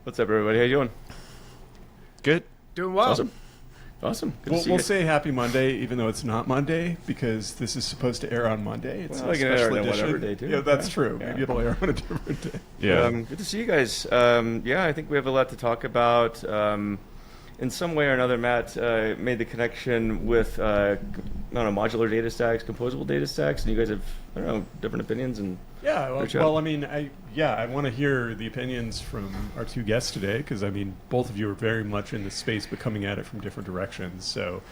What's up, everybody? How you doing? Good. Doing well. Awesome. Good to see We'll you. say happy Monday, even though it's not Monday, because this is supposed to air on Monday. It's Well, a it can air special on edition. whatever day, too. Yeah, that's Yeah. true. Yeah. Maybe it'll air on a different day. Yeah. Good to see you guys. I think we have a lot to talk about. In some way or another, Matt made the connection with modular data stacks, composable data stacks, and you guys have different opinions. And Yeah, Good well, job. I mean, I want to hear the opinions from our two guests today, because I mean, both of you are very much in the space, but coming at it from different directions. So,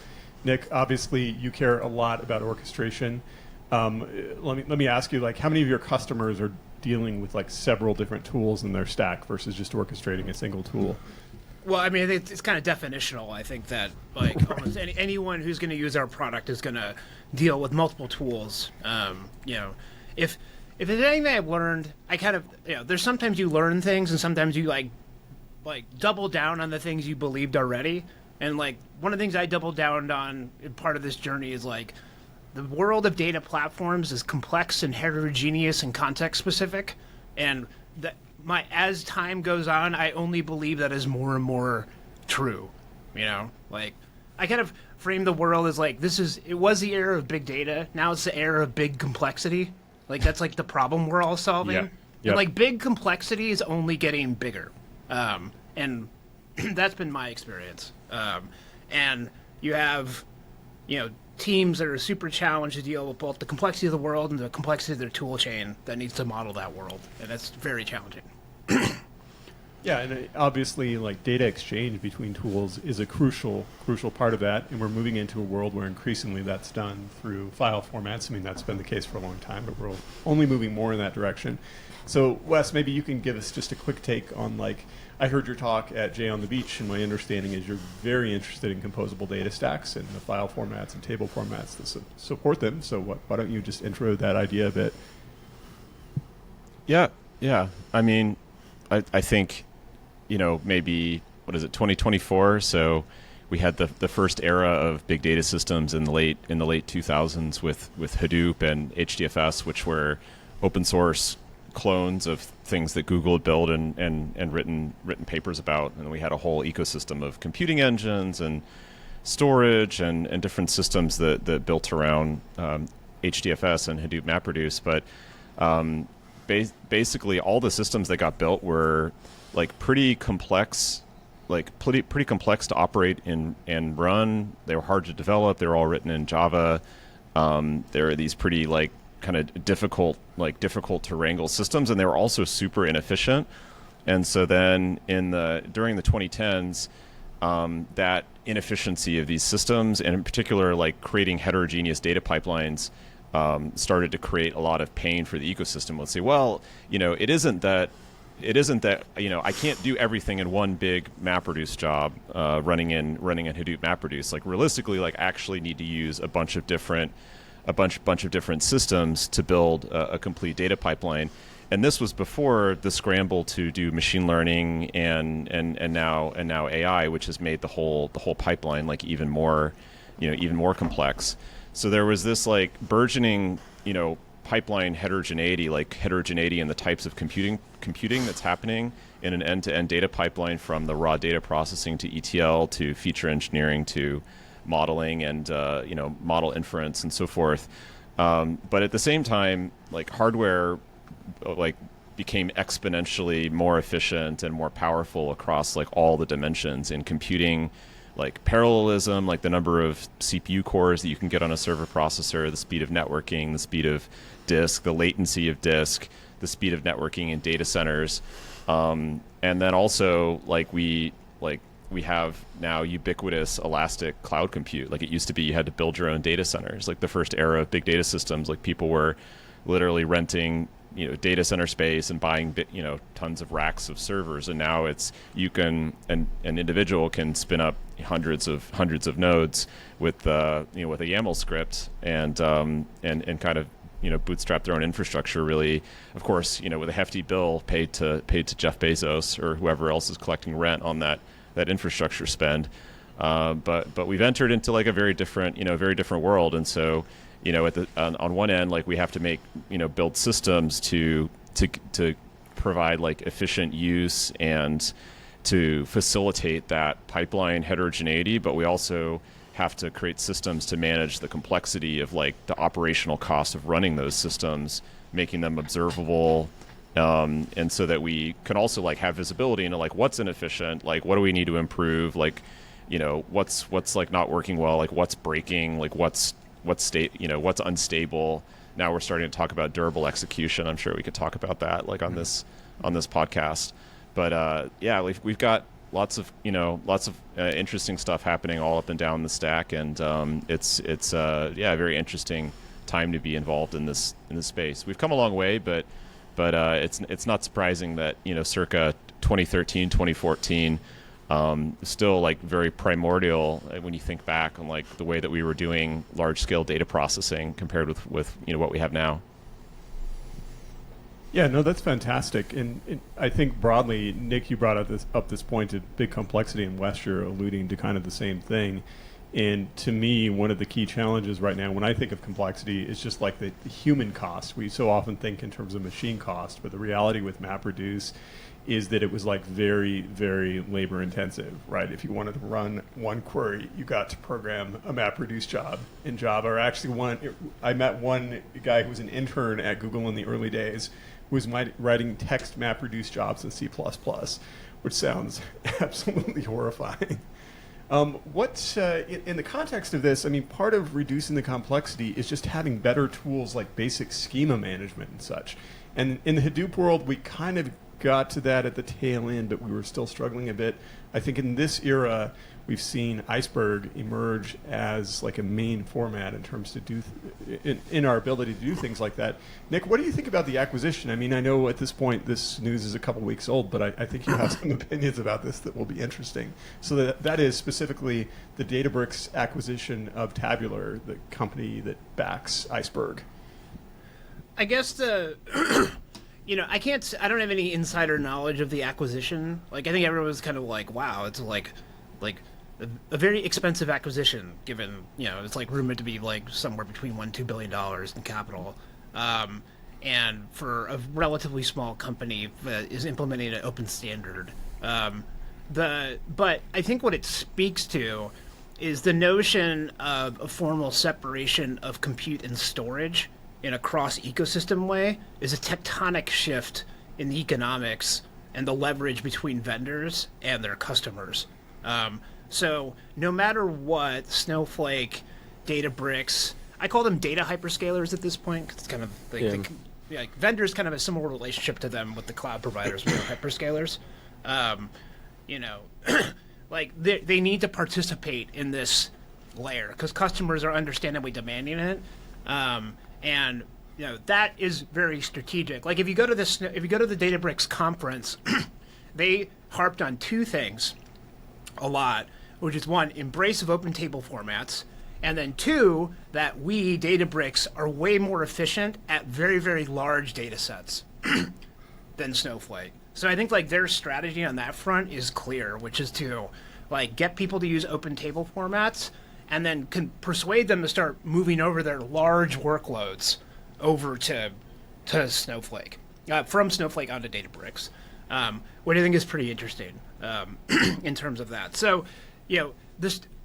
Nick, obviously, you care a lot about orchestration. Let me ask you, like, how many of your customers are dealing with like several different tools in their stack versus just orchestrating a single tool? Well, I mean, it's kind of definitional. I think that like almost anyone who's going to use our product is going to deal with multiple tools. If there's anything I've learned, I kind of there's sometimes you learn things and sometimes you like double down on the things you believed already. And like one of the things I doubled down on in part of this journey is like the world of data platforms is complex and heterogeneous and context specific, and that as time goes on, I only believe that is more and more true. Like I kind of frame the world as like it was the era of big data, now it's the era of big complexity. Like that's like the problem we're all solving. Yeah. And Yep. like big complexity is only getting bigger. And that's been my experience. And you have, teams that are super challenged to deal with both the complexity of the world and the complexity of their tool chain that needs to model that world. And that's very challenging. Yeah, and obviously, like data exchange between tools is a crucial part of that, and we're moving into a world where increasingly that's done through file formats. I mean, that's been the case for a long time, but we're only moving more in that direction. So, Wes, maybe you can give us just a quick take on, like, I heard your talk at Jay on the Beach, and my understanding is you're very interested in composable data stacks and the file formats and table formats that support them. So why don't you just intro that idea a bit? Yeah. I mean, I think, maybe, 2024? So we had the first era of big data systems in the late 2000s with Hadoop and HDFS, which were open source clones of things that Google had built and written papers about. And we had a whole ecosystem of computing engines and storage and different systems that built around HDFS and Hadoop MapReduce. But basically all the systems that got built were like pretty complex to operate and run. They were hard to develop. They were all written in Java. There are these pretty kind of difficult to wrangle systems, and they were also super inefficient. And so then during the 2010s, that inefficiency of these systems, and in particular creating heterogeneous data pipelines, started to create a lot of pain for the ecosystem. Let's say, well, it isn't that I can't do everything in one big MapReduce job running in Hadoop MapReduce. Realistically, I actually need to use a bunch of different systems to build a complete data pipeline. And this was before the scramble to do machine learning and now AI, which has made the whole pipeline even more complex. So there was this burgeoning pipeline heterogeneity in the types of computing that's happening in an end-to-end data pipeline, from the raw data processing to ETL to feature engineering to modeling and model inference and so forth. But at the same time, hardware became exponentially more efficient and more powerful across all the dimensions in computing, parallelism, the number of CPU cores that you can get on a server processor, the speed of networking, the speed of disk, the latency of disk, the speed of networking in data centers, and then also we have now ubiquitous elastic cloud compute. It used to be you had to build your own data centers. The first era of big data systems, people were literally renting data center space and buying tons of racks of servers, and now an individual can spin up hundreds of nodes with a YAML script and kind of bootstrap their own infrastructure, really, of course, with a hefty bill paid to Jeff Bezos or whoever else is collecting rent on that infrastructure spend. But we've entered into a very different world, and so on one end, we have to build systems to provide efficient use and to facilitate that pipeline heterogeneity, but we also have to create systems to manage the complexity of like the operational cost of running those systems, making them observable, and so that we can also like have visibility into like what's inefficient, like what do we need to improve, like what's like not working well, like what's breaking, like what's what's unstable. Now we're starting to talk about durable execution. I'm sure we could talk about that like on this podcast. But yeah, we've got lots of interesting stuff happening all up and down the stack, and it's a very interesting time to be involved in this space. We've come a long way, but it's not surprising that circa 2013, 2014, still like very primordial when you think back on like the way that we were doing large scale data processing compared with what we have now. Yeah, no, that's fantastic. And I think broadly, Nick, you brought up this point of big complexity, and Wes, you're alluding to kind of the same thing. And to me, one of the key challenges right now, when I think of complexity, is just like the human cost. We so often think in terms of machine cost, but the reality with MapReduce is that it was like very, very labor intensive, right? If you wanted to run one query, you got to program a MapReduce job in Java. Or actually I met one guy who was an intern at Google in the early days who was writing text MapReduce jobs in C++, which sounds absolutely horrifying. In the context of this, I mean, part of reducing the complexity is just having better tools like basic schema management and such. And in the Hadoop world, we kind of got to that at the tail end, but we were still struggling a bit. I think in this era, we've seen Iceberg emerge as like a main format in terms to do in our ability to do things like that. Nick, what do you think about the acquisition? I mean, I know at this point this news is a couple weeks old, but I think you have some opinions about this that will be interesting. So that is specifically the Databricks acquisition of Tabular, the company that backs Iceberg. I guess I don't have any insider knowledge of the acquisition. Like, I think everyone was kind of like, wow, it's like a very expensive acquisition, given, it's like rumored to be like somewhere between $1-2 billion in capital. And for a relatively small company that is implementing an open standard. But I think what it speaks to is the notion of a formal separation of compute and storage in a cross-ecosystem way is a tectonic shift in the economics and the leverage between vendors and their customers. So no matter what, Snowflake, Databricks, I call them data hyperscalers at this point, 'cause it's kind of like vendors kind of have a similar relationship to them with the cloud providers with their hyperscalers. Like they need to participate in this layer because customers are understandably demanding it. And that is very strategic. Like if you go to the Databricks conference, they harped on two things a lot, which is one, embrace of open table formats, and then two, that we Databricks are way more efficient at very, very large data sets than Snowflake. So I think like their strategy on that front is clear, which is to like get people to use open table formats and then can persuade them to start moving over their large workloads over to Snowflake, from Snowflake onto Databricks, what I think is pretty interesting in terms of that. So,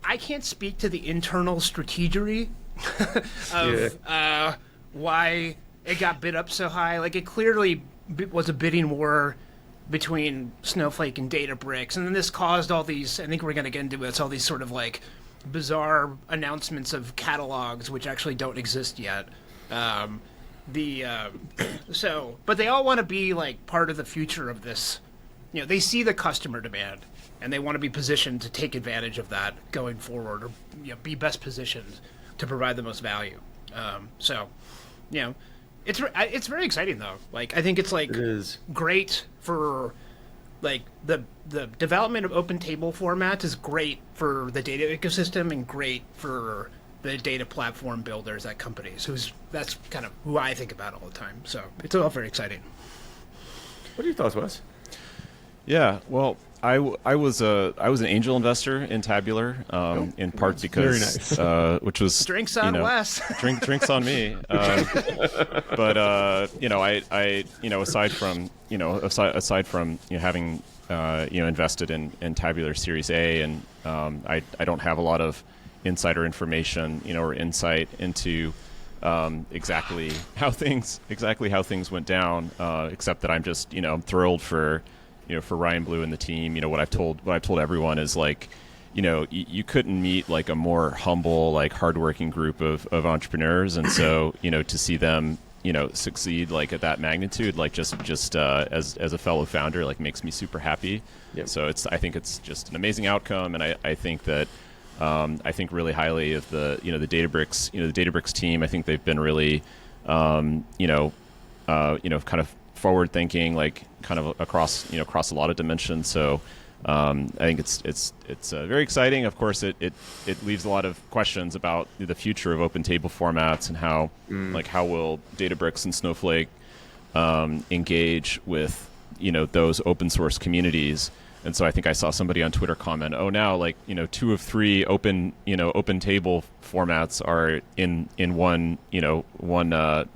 I can't speak to the internal strategery of why it got bid up so high. Like it clearly was a bidding war between Snowflake and Databricks, and then this caused all these, I think we're going to get into this, all these sort of like bizarre announcements of catalogs which actually don't exist yet. But they all want to be like part of the future of this. They see the customer demand and they want to be positioned to take advantage of that going forward, or be best positioned to provide the most value. It's very exciting though. Like I think it's like great for like the development of open table formats is great for the data ecosystem and great for the data platform builders at companies. That's kind of who I think about all the time. So it's all very exciting. What are your thoughts, Wes? Yeah, well, I was an angel investor in Tabular, in part because very nice. Which was drinks on Wes. drinks on me. But I aside from having invested in Tabular Series A, and I don't have a lot of insider information, or insight into exactly how things went down, except that I'm just I'm thrilled for Ryan Blue and the team. What I've told everyone is like, you couldn't meet like a more humble, like hardworking group of entrepreneurs, and so to see them succeed like at that magnitude, like just as a fellow founder, like makes me super happy. Yep. So I think it's just an amazing outcome, and I think that I think really highly of the the Databricks team. I think they've been really kind of forward thinking, like kind of across a lot of dimensions. So I think it's very exciting. Of course, it leaves a lot of questions about the future of open table formats and how how will Databricks and Snowflake engage with those open source communities. And so I think I saw somebody on Twitter comment, "Oh, now like 2 of 3 open table formats are in one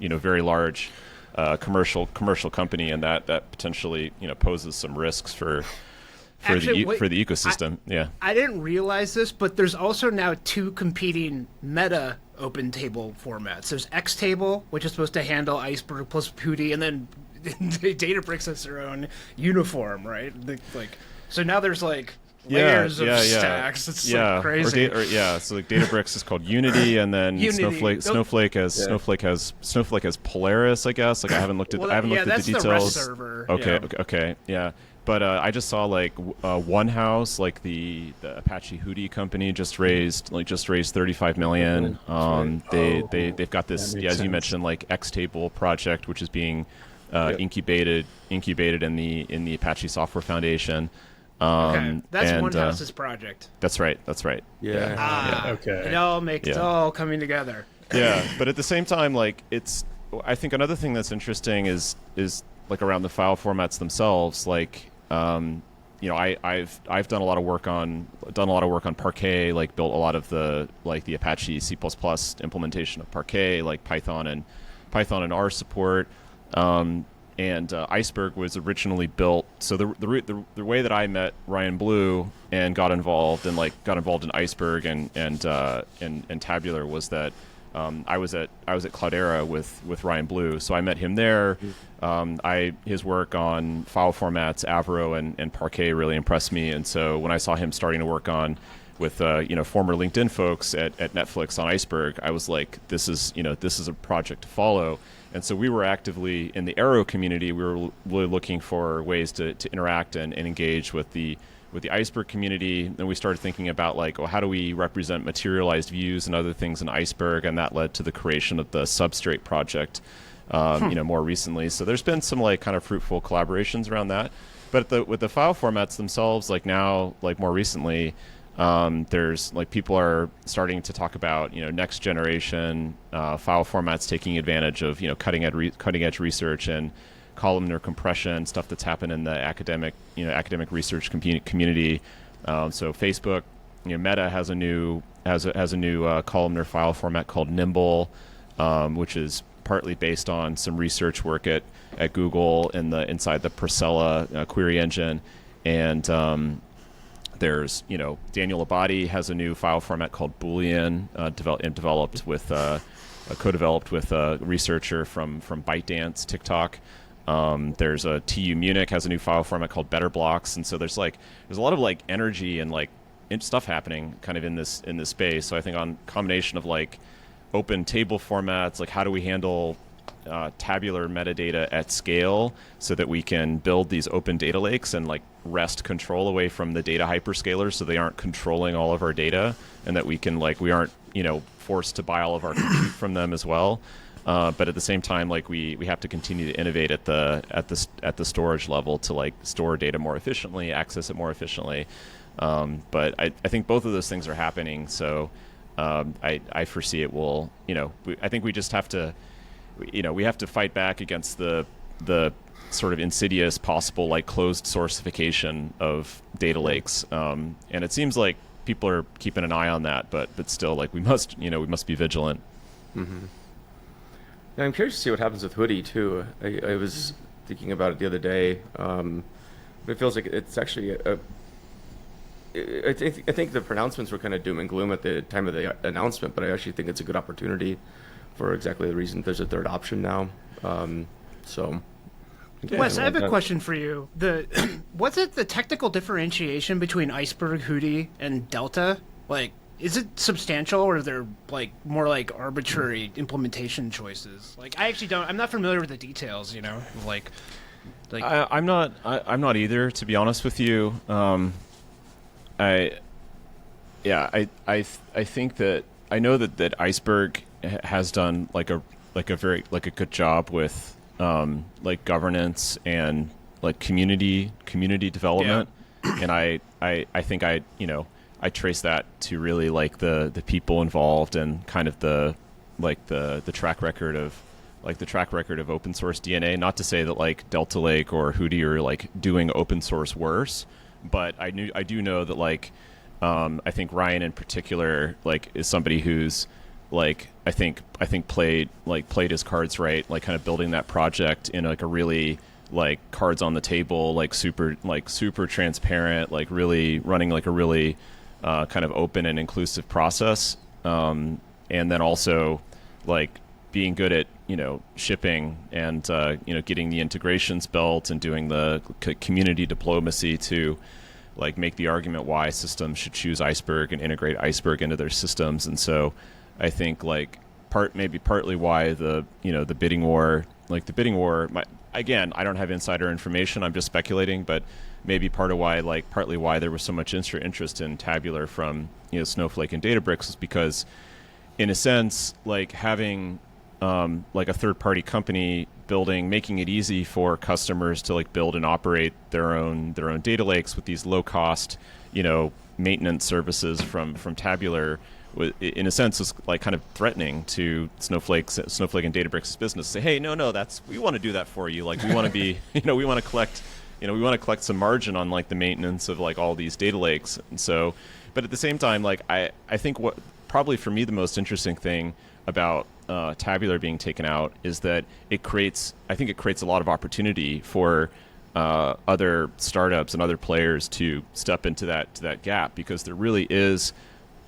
very large commercial company, and that potentially poses some risks for Actually, the ecosystem." I didn't realize this, but there's also now 2 competing meta open table formats. There's Xtable, which is supposed to handle Iceberg plus hoodie, and then Databricks has their own uniform, right? So now there's like layers of stacks. It's like crazy. So like Databricks is called Unity, and then Snowflake has Polaris, I guess. Like I haven't looked at the details. The REST server. Okay, yeah. But I just saw like OneHouse, like the Apache Hoodie company, just raised $35 million. They've got this, as you mentioned, like Xtable project, which is being incubated in the Apache Software Foundation. Okay. That's OneHouse's project. That's right. Yeah. Okay. It's all coming together. Yeah, but at the same time, like I think another thing that's interesting is like around the file formats themselves. Like, I've done a lot of work on Parquet. Like built a lot of the Apache C++ implementation of Parquet, like Python and R support. And Iceberg was originally built. So the way that I met Ryan Blue and got involved in Iceberg and Tabular was that I was at Cloudera with Ryan Blue. So I met him there. His work on file formats, Avro and Parquet really impressed me. And so when I saw him starting to work on with former LinkedIn folks at Netflix on Iceberg, I was like, this is a project to follow. And so we were actively in the Arrow community. We were really looking for ways to interact and engage with the Iceberg community. And we started thinking about like, how do we represent materialized views and other things in Iceberg? And that led to the creation of the Substrate project, more recently. So there's been some like kind of fruitful collaborations around that. But with the file formats themselves, like now, like more recently, there's like people are starting to talk about next generation file formats taking advantage of cutting edge research and columnar compression, stuff that's happened in the academic research community. So Facebook, Meta has a new columnar file format called Nimble, which is partly based on some research work at Google inside the Priscilla query engine, and there's Daniel Abadi has a new file format called Boolean, co-developed with a researcher from ByteDance, TikTok. There's a TU Munich has a new file format called Better Blocks, and so there's a lot of like energy and like stuff happening kind of in this space. So I think on combination of like open table formats, like how do we handle tabular metadata at scale so that we can build these open data lakes and like wrest control away from the data hyperscalers so they aren't controlling all of our data, and that we can we aren't forced to buy all of our compute from them as well. But at the same time, like we have to continue to innovate at the storage level to like store data more efficiently, access it more efficiently. But I think both of those things are happening. So I foresee it will. I think we just have to. We have to fight back against the sort of insidious possible like closed sourcification of data lakes, and it seems like people are keeping an eye on that, but still, like we must be vigilant. Mm-hmm. I'm curious to see what happens with Hoodie too. I was thinking about it the other day. It feels like it's actually I think the pronouncements were kind of doom and gloom at the time of the announcement, but I actually think it's a good opportunity for exactly the reason there's a third option now. So, Wes, I have a question for you. What's it the technical differentiation between Iceberg, Hoodie, and Delta? Like, is it substantial, or are there like more like arbitrary implementation choices? Like, I'm not familiar with the details. You know, like I'm not either, to be honest with you. I think that I know that Iceberg has done like a very good job with like governance and like community development, and I think I trace that to really like the people involved and kind of the track record of open source DNA. Not to say that like Delta Lake or Hoodie are like doing open source worse, but I do know that like I think Ryan in particular like is somebody who's like I think played his cards right, like kind of building that project in like a really like cards on the table, like super transparent, like really running like a really kind of open and inclusive process, and then also like being good at shipping and getting the integrations built and doing the community diplomacy to like make the argument why systems should choose Iceberg and integrate Iceberg into their systems. And so I think like partly why the bidding war, again, I don't have insider information, I'm just speculating, but maybe partly why there was so much interest in Tabular from Snowflake and Databricks is because in a sense like having like a third-party company making it easy for customers to like build and operate their own data lakes with these low-cost, maintenance services from Tabular, in a sense, is like kind of threatening to Snowflake and Databricks' business. Say, hey, no, we want to do that for you. Like we want to be, we want to collect some margin on like the maintenance of like all these data lakes. And so, but at the same time, like I think what probably for me the most interesting thing about Tabular being taken out is that I think it creates a lot of opportunity for other startups and other players to step into that gap, because there really is,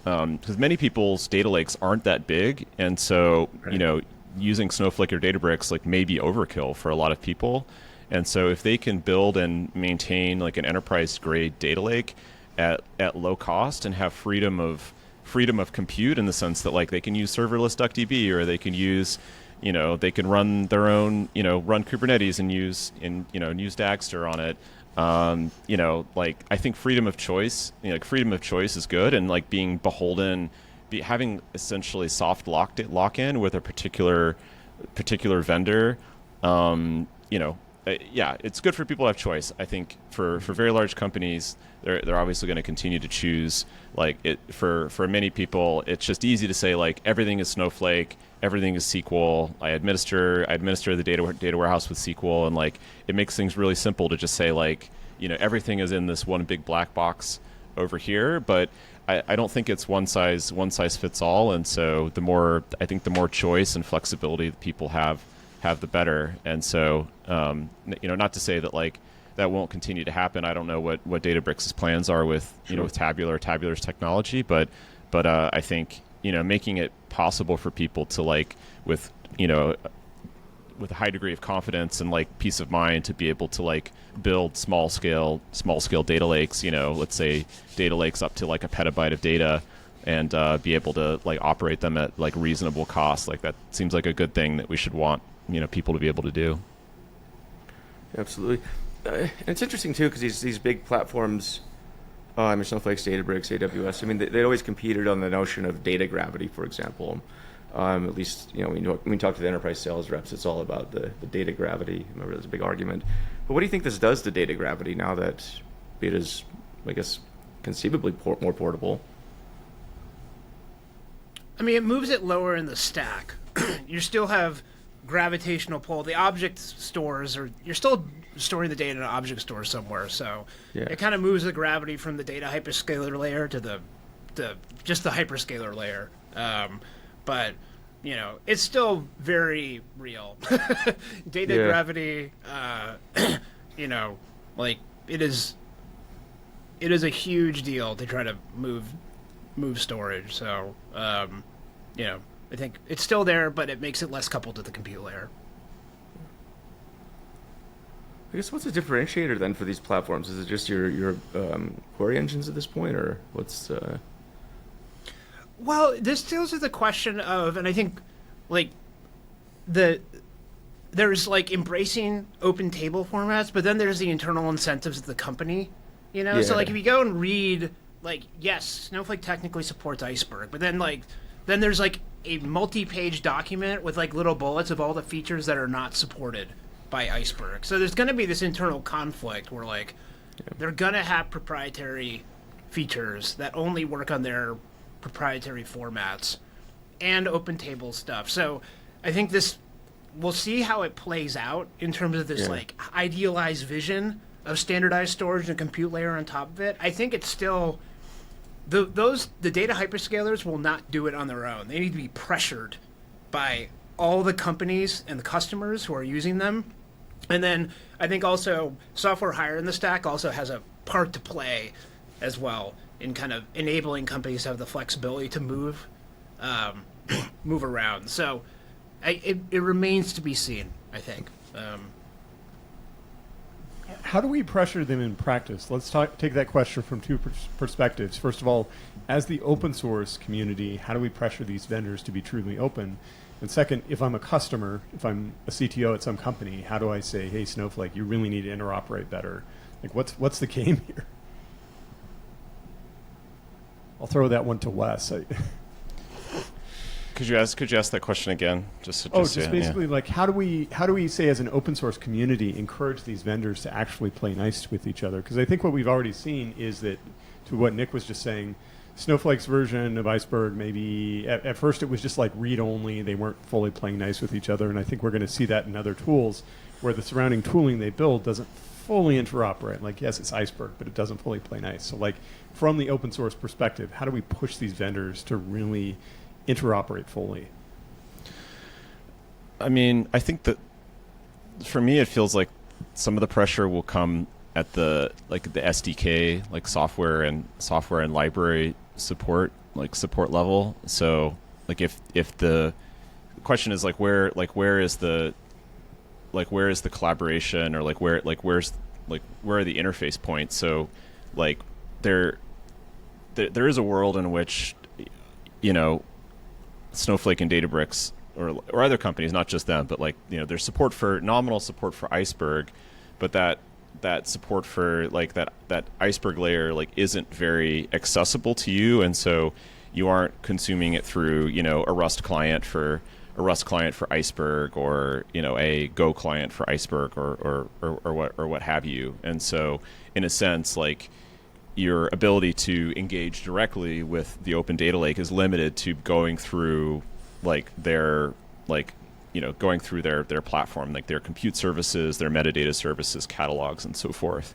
because many people's data lakes aren't that big, and so using Snowflake or Databricks like may be overkill for a lot of people. And so if they can build and maintain like an enterprise grade data lake at low cost and have freedom of compute, in the sense that like they can use serverless DuckDB, or they can use, they can run their own, run Kubernetes and use Dagster on it. Like I think freedom of choice is good, and like being beholden, having essentially soft lock-in with a particular vendor, it's good for people to have choice. I think for very large companies, they're obviously going to continue to choose like it. For many people, it's just easy to say like everything is Snowflake, everything is SQL. I administer the data warehouse with SQL, and like it makes things really simple to just say like everything is in this one big black box over here. But I don't think it's one size fits all. And so the more choice and flexibility that people have the better. And so not to say that like that won't continue to happen. I don't know what Databricks' plans are with with Tabular's technology, but I think making it possible for people to like with a high degree of confidence and like peace of mind to be able to like build small scale data lakes, let's say data lakes up to like a petabyte of data, and be able to like operate them at like reasonable cost. Like that seems like a good thing that we should want people to be able to do. Absolutely. It's interesting too, because these big platforms, Snowflake, Databricks, AWS, I mean, they always competed on the notion of data gravity, for example. At least, when we talk to the enterprise sales reps, it's all about the data gravity. Remember, there's a big argument. But what do you think this does to data gravity now that it is, I guess, conceivably more portable? I mean, it moves it lower in the stack. You still have gravitational pull. The object stores, or you're still storing the data in an object store somewhere. So it kind of moves the gravity from the data hyperscaler layer to the just the hyperscaler layer. But it's still very real. Data gravity, like it is a huge deal to try to move storage. So I think it's still there, but it makes it less coupled to the compute layer. I guess what's the differentiator then for these platforms? Is it just your query engines at this point, or what's? Well, this deals with the question of, and I think like there's like embracing open table formats, but then there's the internal incentives of the company. Yeah. So like if you go and read, like, yes, Snowflake technically supports Iceberg, but then there's like a multi-page document with like little bullets of all the features that are not supported by Iceberg. So there's going to be this internal conflict where like they're going to have proprietary features that only work on their proprietary formats and open table stuff. So I think we'll see how it plays out in terms of this like idealized vision of standardized storage and compute layer on top of it. I think it's still the data hyperscalers will not do it on their own. They need to be pressured by all the companies and the customers who are using them. And then I think also software higher in the stack also has a part to play as well in kind of enabling companies to have the flexibility to move around. So it remains to be seen, I think. How do we pressure them in practice? Let's take that question from two perspectives. First of all, as the open source community, how do we pressure these vendors to be truly open? And second, if I'm a customer, if I'm a CTO at some company, how do I say, hey, Snowflake, you really need to interoperate better? Like, what's the game here? I'll throw that one to Wes. Could you ask that question again? Just basically like how do we say as an open source community encourage these vendors to actually play nice with each other? Because I think what we've already seen is that, to what Nick was just saying, Snowflake's version of Iceberg, maybe at first it was just like read only. They weren't fully playing nice with each other, and I think we're going to see that in other tools where the surrounding tooling they build doesn't fully interoperate. Like, yes, it's Iceberg, but it doesn't fully play nice. So like from the open source perspective, how do we push these vendors to really interoperate fully? I mean, I think that for me, it feels like some of the pressure will come at the SDK, like software and library support level. So like if the question is where is the collaboration, or where are the interface points? So like there is a world in which Snowflake and Databricks or other companies, not just them, but there's nominal support for Iceberg, but that support for that Iceberg layer isn't very accessible to you, and so you aren't consuming it through a Rust client for Iceberg, or a Go client for Iceberg, or what have you. And so in a sense, your ability to engage directly with the open data lake is limited to going through their platform, their compute services, their metadata services, catalogs, and so forth.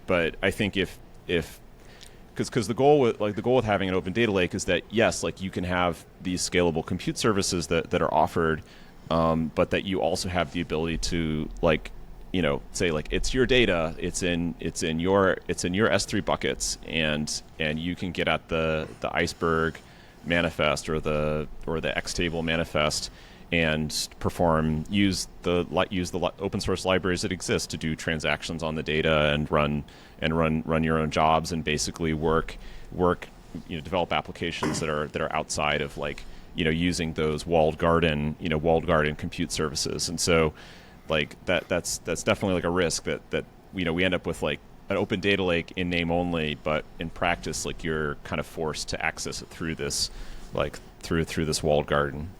But I think because the goal with having an open data lake is that yes, you can have these scalable compute services that are offered, but that you also have the ability to say it's your data, it's in your S3 buckets, and you can get at the Iceberg manifest or the Xtable manifest and use the open source libraries that exist to do transactions on the data and run your own jobs, and basically work develop applications that are outside of using those walled garden compute services. And so that's definitely a risk that we end up with an open data lake in name only, but in practice you're kind of forced to access it through this through this walled garden.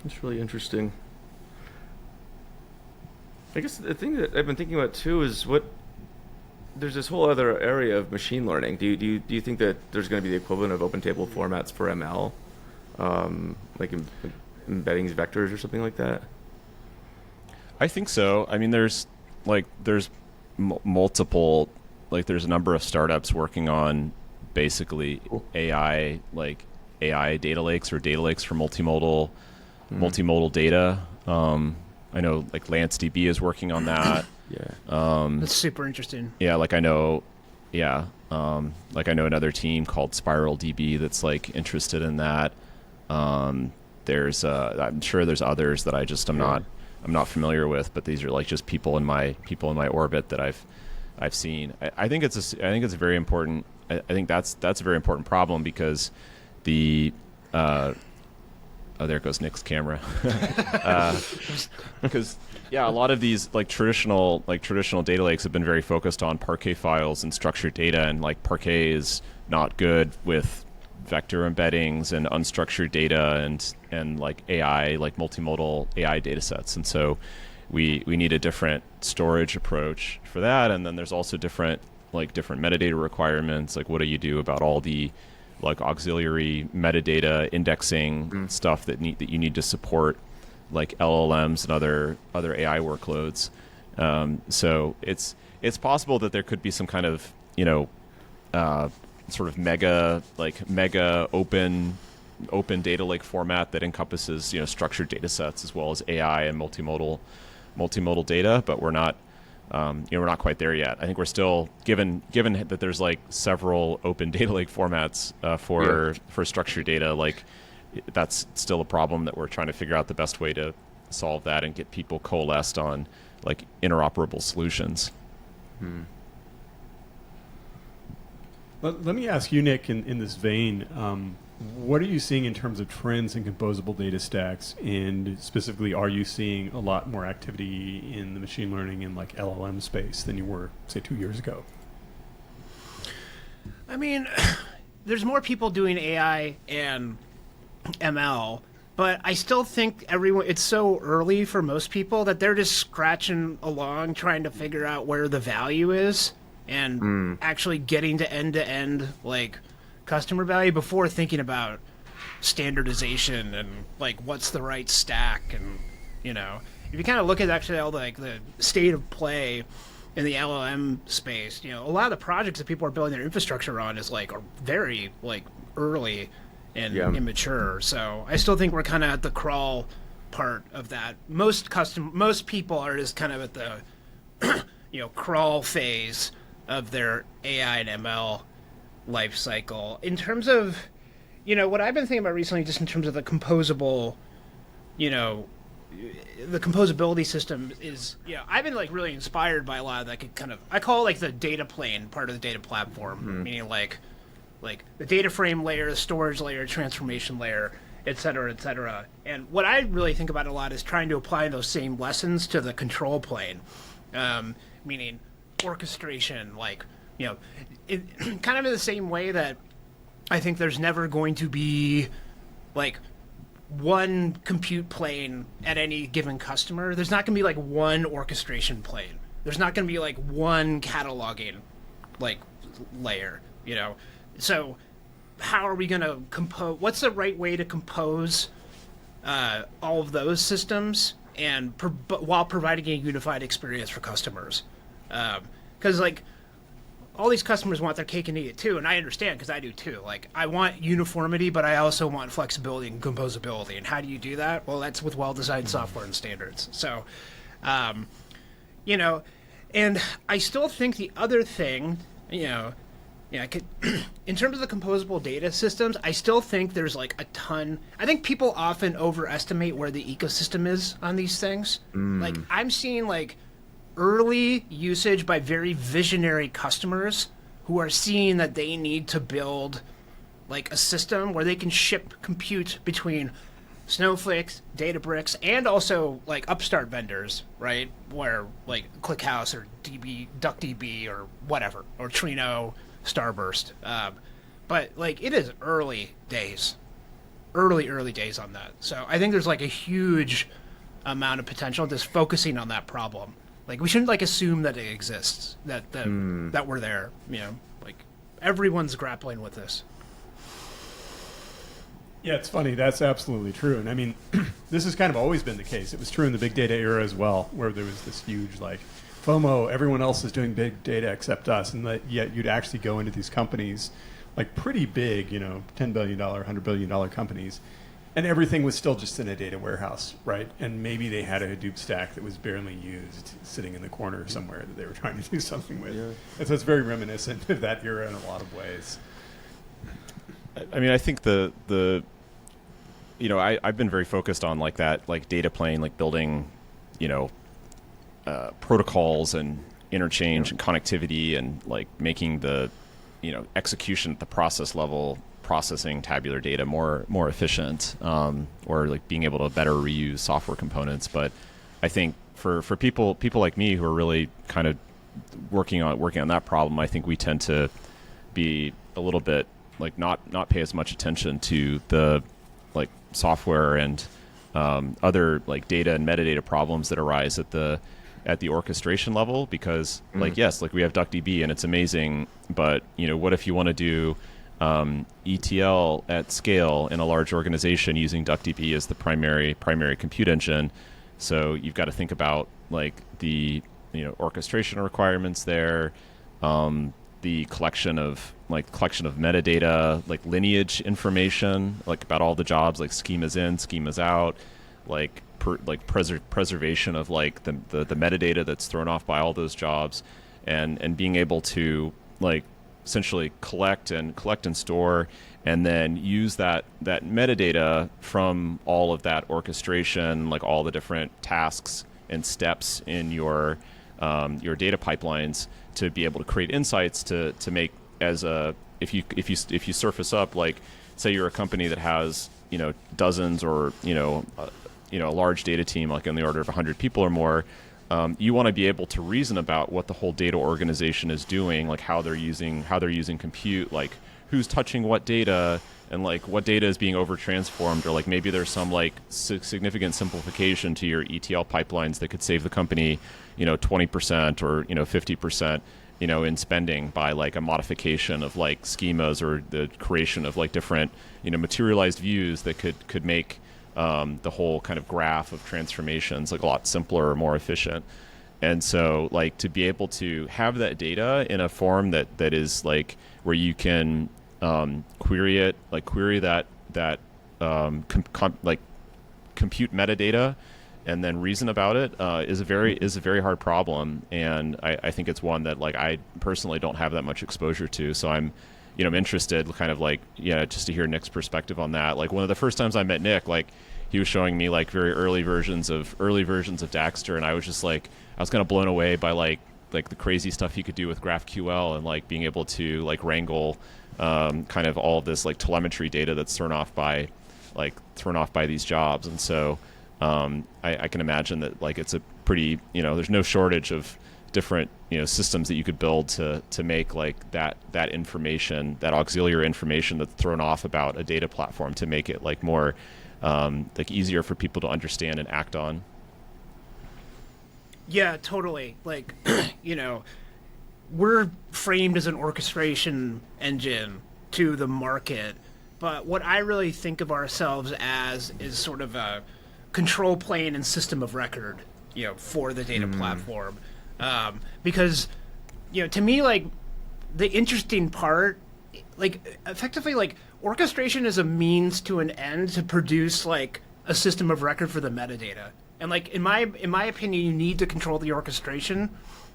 That's really interesting. I guess the thing that I've been thinking about too is there's this whole other area of machine learning. Do you think that there's going to be the equivalent of open table formats for ML, embeddings vectors or something like that? I think so. I mean, there's multiple, there's a number of startups working on basically AI data lakes, or data lakes for multimodal data. I know like LanceDB is working on that. Yeah. That's super interesting. Yeah, like I know, like I know another team called Spiral DB that's like interested in that. There's I'm sure there's others that I'm not familiar with, but these are like just people in my orbit that I've seen. I think it's a very important. I think that's a very important problem because the oh, there goes Nick's camera. Because a lot of these like traditional data lakes have been very focused on Parquet files and structured data, and like Parquet is not good with vector embeddings and unstructured data and like AI, like multimodal AI data sets. And so we need a different storage approach for that. And then there's also different metadata requirements. Like what do you do about all the like auxiliary metadata indexing stuff that you need to support like LLMs and other AI workloads. So it's possible that there could be some kind of, sort of mega open data lake format that encompasses, structured data sets as well as AI and multimodal data, but we're not quite there yet. I think we're still given that there's like several open data lake formats for structured data. Like that's still a problem that we're trying to figure out the best way to solve that and get people coalesced on like interoperable solutions. Let me ask you, Nick, in this vein, what are you seeing in terms of trends in composable data stacks? And specifically, are you seeing a lot more activity in the machine learning and like LLM space than you were, say, 2 years ago? I mean, there's more people doing AI and ML, but I still think it's so early for most people that they're just scratching along trying to figure out where the value is and actually getting to end like customer value before thinking about standardization and like what's the right stack. And if you kind of look at actually all the state of play in the LLM space, a lot of the projects that people are building their infrastructure on are very like early and immature. So I still think we're kind of at the crawl part of that. Most people are just kind of at the crawl phase of their AI and ML life cycle. In terms of what I've been thinking about recently, just in terms of the composable, the composability system is, I've been like really inspired by a lot of that I call it like the data plane part of the data platform, meaning like the data frame layer, the storage layer, transformation layer, et cetera, et cetera. And what I really think about a lot is trying to apply those same lessons to the control plane, meaning orchestration, kind of in the same way that I think there's never going to be like one compute plane at any given customer. There's not going to be like one orchestration plane. There's not going to be like one cataloging like layer, So how are we going to compose? What's the right way to compose all of those systems and while providing a unified experience for customers? Because like all these customers want their cake and eat it too, and I understand because I do too. Like I want uniformity, but I also want flexibility and composability. And how do you do that? Well, that's with well-designed software and standards. So, and I still think the other thing, in terms of the composable data systems, I still think there's like a ton. I think people often overestimate where the ecosystem is on these things. Like I'm seeing like early usage by very visionary customers who are seeing that they need to build like a system where they can ship compute between Snowflake, Databricks, and also like upstart vendors, right? Where like ClickHouse or DuckDB or whatever, or Trino, Starburst. But like it is early days on that. So I think there's like a huge amount of potential just focusing on that problem. Like we shouldn't like assume that it exists, that we're there. Like everyone's grappling with this. Yeah, it's funny. That's absolutely true. And I mean, this has kind of always been the case. It was true in the big data era as well, where there was this huge like FOMO. Everyone else is doing big data except us, and yet you'd actually go into these companies, like pretty big, $10 billion, $100 billion companies, And everything was still just in a data warehouse, right? And maybe they had a Hadoop stack that was barely used, sitting in the corner somewhere that they were trying to do something with. Yeah. And so it's very reminiscent of that era in a lot of ways. I mean, I think I've been very focused on like that, like data plane, like building, protocols and interchange and connectivity, and like making the, execution at the process level, processing tabular data more efficient, or like being able to better reuse software components. But I think for people like me who are really kind of working on that problem, I think we tend to be a little bit like not pay as much attention to the like software and other like data and metadata problems that arise at the orchestration level, because like, yes, like we have DuckDB and it's amazing, but what if you want to do ETL at scale in a large organization using DuckDB as the primary compute engine? So you've got to think about like the orchestration requirements there, the collection of metadata, like lineage information, like about all the jobs, like schemas in, schemas out, like preservation of like the metadata that's thrown off by all those jobs, and being able to like essentially collect and store, and then use that metadata from all of that orchestration, like all the different tasks and steps in your data pipelines, to be able to create insights to make as a if you surface up, like say you're a company that has dozens or a large data team like in the order of 100 people or more. You want to be able to reason about what the whole data organization is doing, like how they're using compute, like who's touching what data, and like what data is being over-transformed, or like maybe there's some like significant simplification to your ETL pipelines that could save the company 20% or 50% in spending by like a modification of like schemas, or the creation of like different materialized views that could make the whole kind of graph of transformations like a lot simpler or more efficient. And so like to be able to have that data in a form that is like where you can query it, like query that compute metadata and then reason about it is a very hard problem. And I think it's one that like I personally don't have that much exposure to. So I'm interested kind of like, just to hear Nick's perspective on that. Like one of the first times I met Nick, like he was showing me like very early versions of Daxter, and I was just like, I was kind of blown away by like the crazy stuff he could do with GraphQL, and like being able to like wrangle kind of all of this like telemetry data that's thrown off by these jobs. And so I can imagine that like it's a pretty, there's no shortage of different systems that you could build to make like that information, that auxiliary information that's thrown off about a data platform, to make it like more like easier for people to understand and act on. Yeah, totally. Like, we're framed as an orchestration engine to the market, but what I really think of ourselves as is sort of a control plane and system of record, for the data platform. Because, to me, like, the interesting part, like, effectively, like, orchestration is a means to an end to produce, like, a system of record for the metadata. And, like, in my opinion, you need to control the orchestration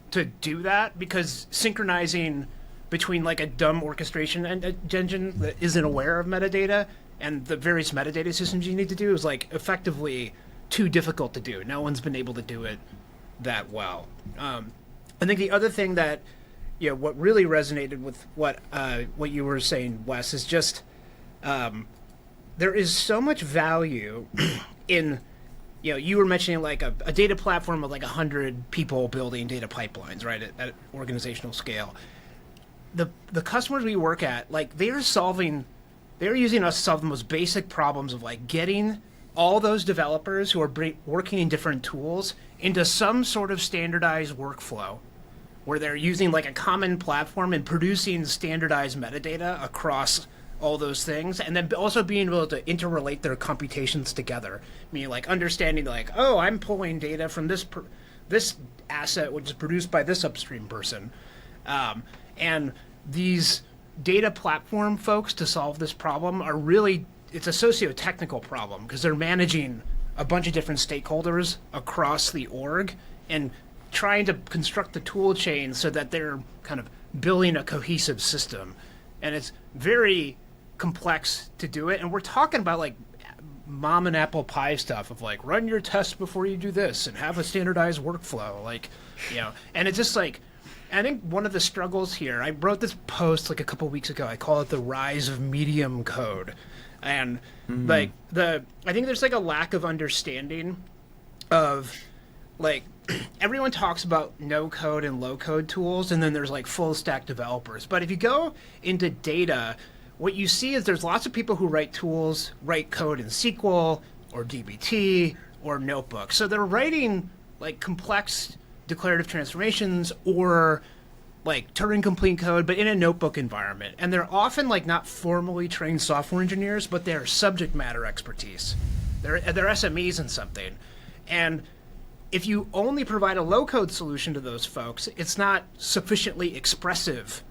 to do that, because synchronizing between, like, a dumb orchestration engine that isn't aware of metadata and the various metadata systems you need to do is, like, effectively too difficult to do. No one's been able to do it that well. I think the other thing that, what really resonated with what you were saying, Wes, is just there is so much value in, you were mentioning like a data platform of like 100 people building data pipelines, right, at organizational scale. The customers we work at, like they're using us to solve the most basic problems of like getting all those developers who are working in different tools into some sort of standardized workflow where they're using like a common platform and producing standardized metadata across all those things, and then also being able to interrelate their computations together. Meaning like understanding like, oh, I'm pulling data from this asset which is produced by this upstream person. And these data platform folks to solve this problem are really it's a socio-technical problem because they're managing a bunch of different stakeholders across the org and trying to construct the tool chain so that they're kind of building a cohesive system. And it's very complex to do it. And we're talking about like mom and apple pie stuff of like run your test before you do this and have a standardized workflow. Like, you know, and it's just like, I think one of the struggles here, I wrote this post like a couple weeks ago. I call it the rise of medium code. And like I think there's like a lack of understanding of like everyone talks about no code and low code tools, and then there's like full stack developers. But if you go into data, what you see is there's lots of people who write tools, write code in SQL or DBT or Notebook. So they're writing like complex declarative transformations or like Turing complete code, but in a notebook environment. And they're often like not formally trained software engineers, but they're subject matter expertise. They're SMEs in something. And if you only provide a low code solution to those folks, it's not sufficiently expressive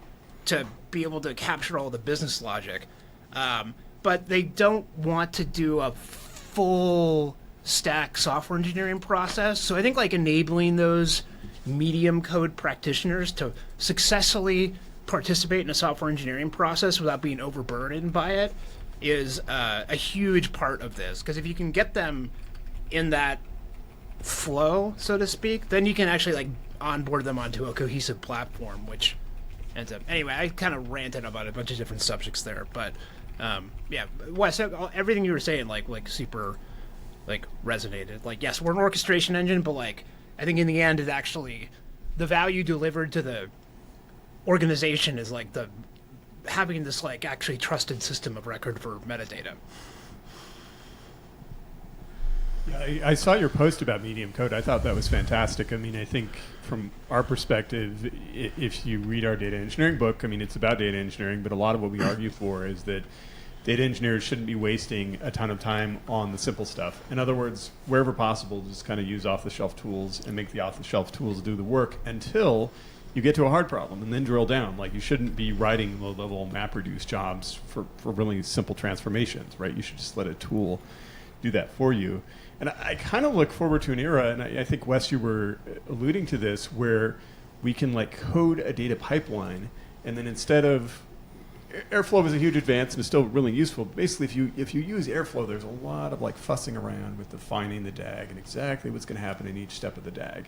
to be able to capture all the business logic. But they don't want to do a full stack software engineering process. So I think like enabling those medium code practitioners to successfully participate in a software engineering process without being overburdened by it is a huge part of this. Because if you can get them in that flow, so to speak, then you can actually like onboard them onto a cohesive platform, which ends up... Anyway, I kind of ranted about a bunch of different subjects there, but yeah, Wes, everything you were saying like super like resonated. Like, yes, we're an orchestration engine, but like I think in the end, it actually, the value delivered to the organization is like the having this like actually trusted system of record for metadata. Yeah, I saw your post about medium code. I thought that was fantastic. I mean, I think from our perspective, if you read our data engineering book, I mean, it's about data engineering, but a lot of what we argue for is that data engineers shouldn't be wasting a ton of time on the simple stuff. In other words, wherever possible, just kind of use off-the-shelf tools and make the off-the-shelf tools do the work until you get to a hard problem and then drill down. Like, you shouldn't be writing low-level MapReduce jobs for really simple transformations, right? You should just let a tool do that for you. And I kind of look forward to an era, and I think, Wes, you were alluding to this, where we can like code a data pipeline, and then instead of Airflow is a huge advance and is still really useful. Basically, if you use Airflow, there's a lot of like fussing around with defining the DAG and exactly what's going to happen in each step of the DAG.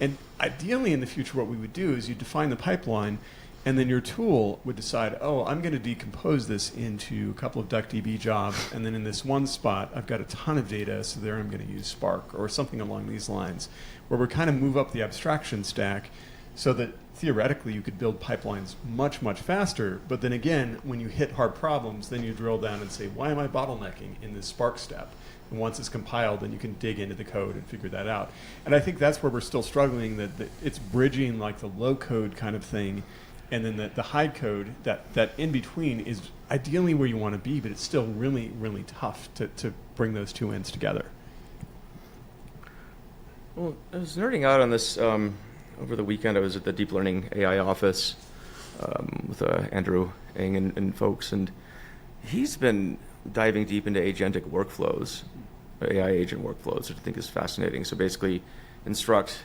And ideally, in the future, what we would do is you define the pipeline, and then your tool would decide, oh, I'm going to decompose this into a couple of DuckDB jobs, and then in this one spot, I've got a ton of data, so there I'm going to use Spark or something along these lines, where we kind of move up the abstraction stack so that theoretically you could build pipelines much, much faster. But then again, when you hit hard problems, then you drill down and say, why am I bottlenecking in this Spark step? And once it's compiled, then you can dig into the code and figure that out. And I think that's where we're still struggling, that it's bridging like the low code kind of thing, and then the high code, that in between is ideally where you want to be, but it's still really, really tough to bring those two ends together. Well, I was nerding out on this over the weekend. I was at the Deep Learning AI office with Andrew Ng and folks, and he's been diving deep into agentic workflows, AI agent workflows, which I think is fascinating. So basically, instruct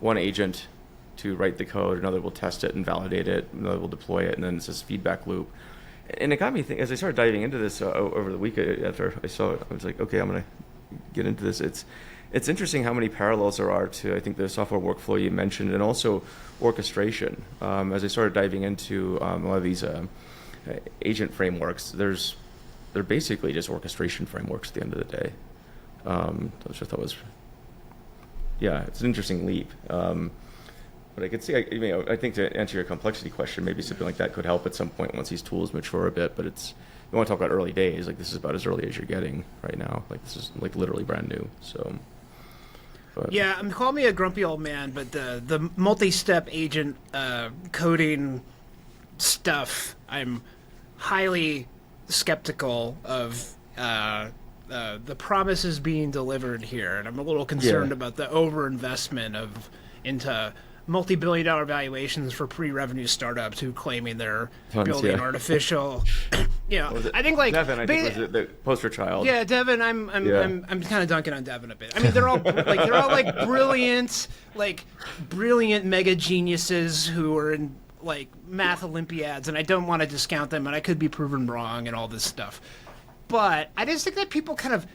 one agent to write the code, another will test it and validate it, another will deploy it, and then it's this feedback loop. And it got me thinking, as I started diving into this over the week after I saw it, I was like, okay, I'm going to get into this. It's interesting how many parallels there are to, I think, the software workflow you mentioned, and also orchestration. As I started diving into a lot of these agent frameworks, they're basically just orchestration frameworks at the end of the day, which I thought was, yeah, it's an interesting leap. But I could see, I think to answer your complexity question, maybe something like that could help at some point once these tools mature a bit. But you want to talk about early days, like this is about as early as you're getting right now. Like this is like literally brand new. So. But. Yeah, call me a grumpy old man, but the multi-step agent coding stuff, I'm highly skeptical of the promises being delivered here, and I'm a little concerned about the overinvestment into multi-billion-dollar valuations for pre-revenue startups who claiming they're Tons, building yeah. artificial. I think like Devin, I think was the poster child. Yeah, Devin, I'm Yeah. kind of dunking on Devin a bit. I mean, they're all like brilliant mega geniuses who are in like math Olympiads, and I don't want to discount them, and I could be proven wrong and all this stuff. But I just think that people kind of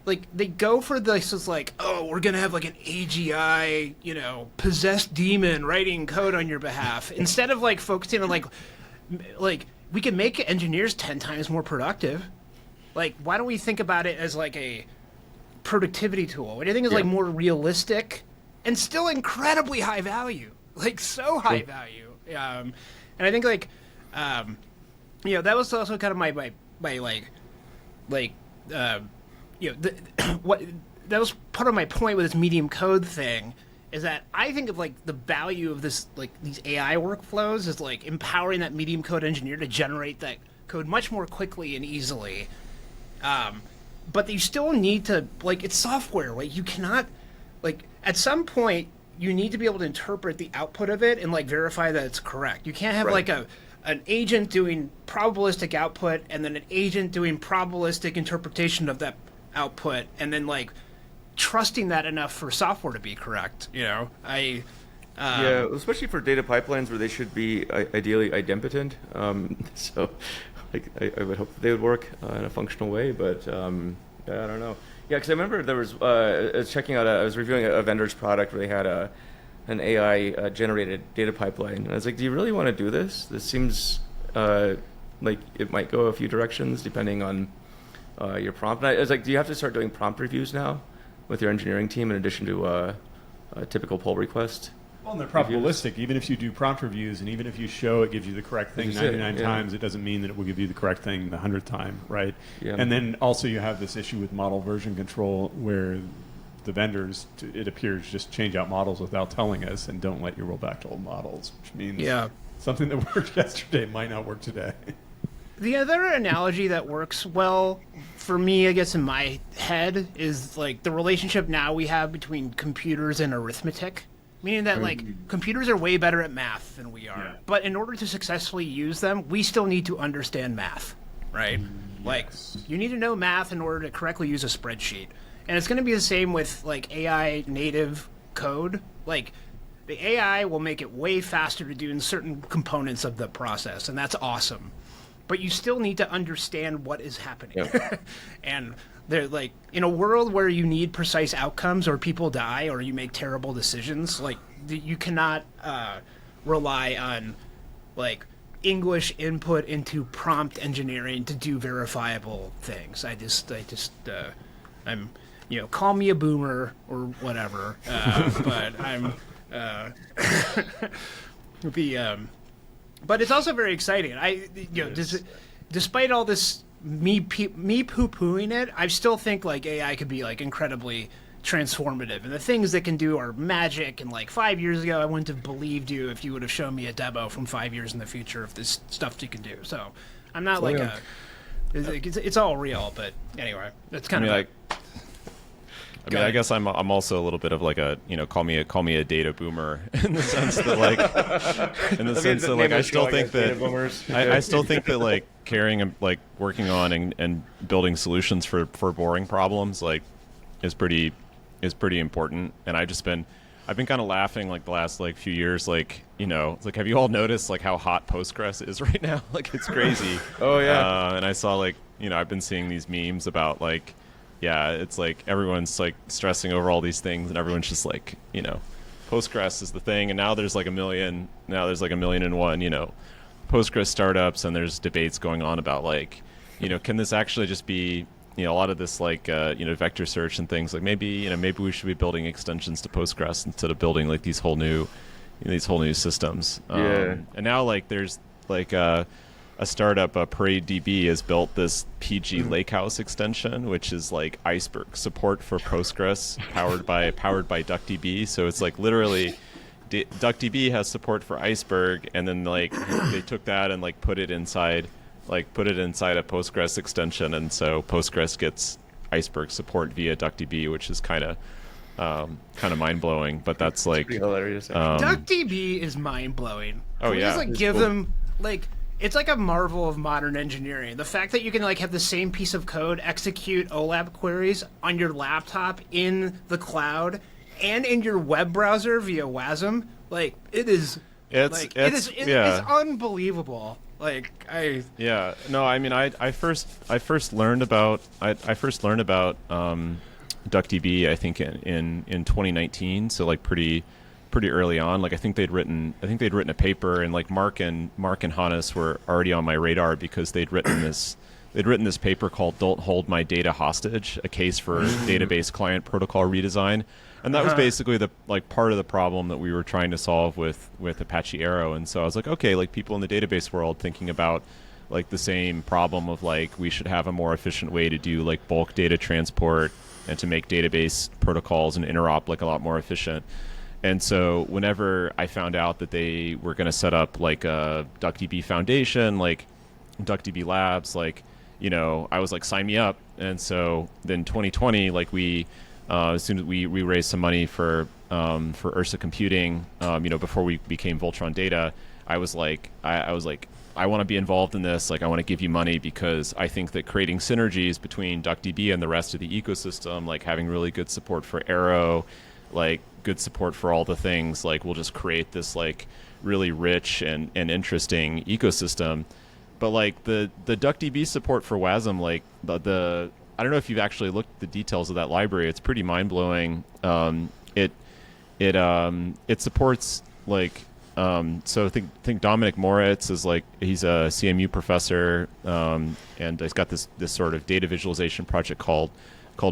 like they go for this as like, oh, we're gonna have like an AGI, possessed demon writing code on your behalf, instead of like focusing on like we can make engineers 10 times more productive. Like, why don't we think about it as like a productivity tool? What do you think is like more realistic and still incredibly high value? Like so high value. And I think like, that was also kind of my what that was part of my point with this medium code thing. Is that I think of like the value of this, like these AI workflows is like empowering that medium code engineer to generate that code much more quickly and easily. But you still need to, like, it's software, right? You cannot, like, at some point you need to be able to interpret the output of it and like verify that it's correct. You can't have like an agent doing probabilistic output and then an agent doing probabilistic interpretation of that output and then like trusting that enough for software to be correct, yeah, especially for data pipelines where they should be ideally idempotent. So, like, I would hope they would work in a functional way, but I don't know. Yeah, because I remember there was I was checking out. I was reviewing a vendor's product where they had an AI generated data pipeline, and I was like, do you really want to do this? This seems like it might go a few directions depending on your prompt. And I was like, do you have to start doing prompt reviews now with your engineering team in addition to a typical pull request? Well, and they're probabilistic. Even if you do prompt reviews and even if you show it gives you the correct thing 99 times, it doesn't mean that it will give you the correct thing the 100th time, right? Yeah. And then also you have this issue with model version control where the vendors, it appears, just change out models without telling us and don't let you roll back to old models, which means something that worked yesterday might not work today. The other analogy that works well for me, I guess, in my head is like the relationship now we have between computers and arithmetic, meaning that like computers are way better at math than we are. Yeah. But in order to successfully use them, we still need to understand math, right? Like you need to know math in order to correctly use a spreadsheet. And it's going to be the same with like AI native code. Like the AI will make it way faster to do in certain components of the process, and that's awesome. But you still need to understand what is happening. Yep. And they're like, in a world where you need precise outcomes or people die or you make terrible decisions, like you cannot rely on like English input into prompt engineering to do verifiable things. I'm, call me a boomer or whatever, but I'm, but it's also very exciting. Despite all this me poo-pooing it, I still think like AI could be like incredibly transformative, and the things that can do are magic. And like 5 years ago, I wouldn't have believed you if you would have shown me a demo from 5 years in the future of this stuff you can do. So I'm not it's all real, but anyway, that's kind of like. I guess I'm also a little bit of like a call me a data boomer in the sense that like I still think that I still think that like caring and like working on and building solutions for boring problems like is pretty important. And I've been kind of laughing like the last like few years, like it's like, have you all noticed like how hot Postgres is right now? Like it's crazy. Oh yeah. And I saw like I've been seeing these memes about like. Yeah, it's like everyone's like stressing over all these things, and everyone's just like, Postgres is the thing, and now there's like a million and one, Postgres startups, and there's debates going on about like, can this actually just be, a lot of this like, vector search and things like maybe we should be building extensions to Postgres instead of building like these whole new systems. And now like there's like a startup, ParadeDB, has built this PG Lakehouse extension, which is like Iceberg support for Postgres, powered by DuckDB. So it's like literally, DuckDB has support for Iceberg, and then like they took that and like put it inside a Postgres extension, and so Postgres gets Iceberg support via DuckDB, which is kind of kind of mind blowing. But that's like Pretty hilarious. Actually. DuckDB is mind blowing. Oh, yeah. Just like It's give cool. them like it's like a marvel of modern engineering. The fact that you can like have the same piece of code execute OLAP queries on your laptop in the cloud and in your web browser via WASM, like it is unbelievable. Like Yeah, no, I mean, I first learned about DuckDB, I think in 2019, so like pretty early on. Like I think they'd written a paper, and like Mark and Hannes were already on my radar because they'd written this paper called "Don't Hold My Data Hostage: A Case for Database Client Protocol Redesign." And that was basically the like part of the problem that we were trying to solve with Apache Arrow. And so I was like, okay, like people in the database world thinking about like the same problem of like we should have a more efficient way to do like bulk data transport and to make database protocols and interop like a lot more efficient. And so whenever I found out that they were going to set up like a DuckDB Foundation, like DuckDB Labs, like, you know, I was like, sign me up. And so then 2020, like as soon as we raised some money for Ursa Computing, you know, before we became Voltron Data, I was like, I want to be involved in this. Like, I want to give you money because I think that creating synergies between DuckDB and the rest of the ecosystem, like having really good support for Arrow, like good support for all the things, like will just create this like really rich and interesting ecosystem. But like the DuckDB support for WASM, like the I don't know if you've actually looked at the details of that library. It's pretty mind blowing. It supports like so think Dominic Moritz is like he's a CMU professor and he's got this sort of data visualization project called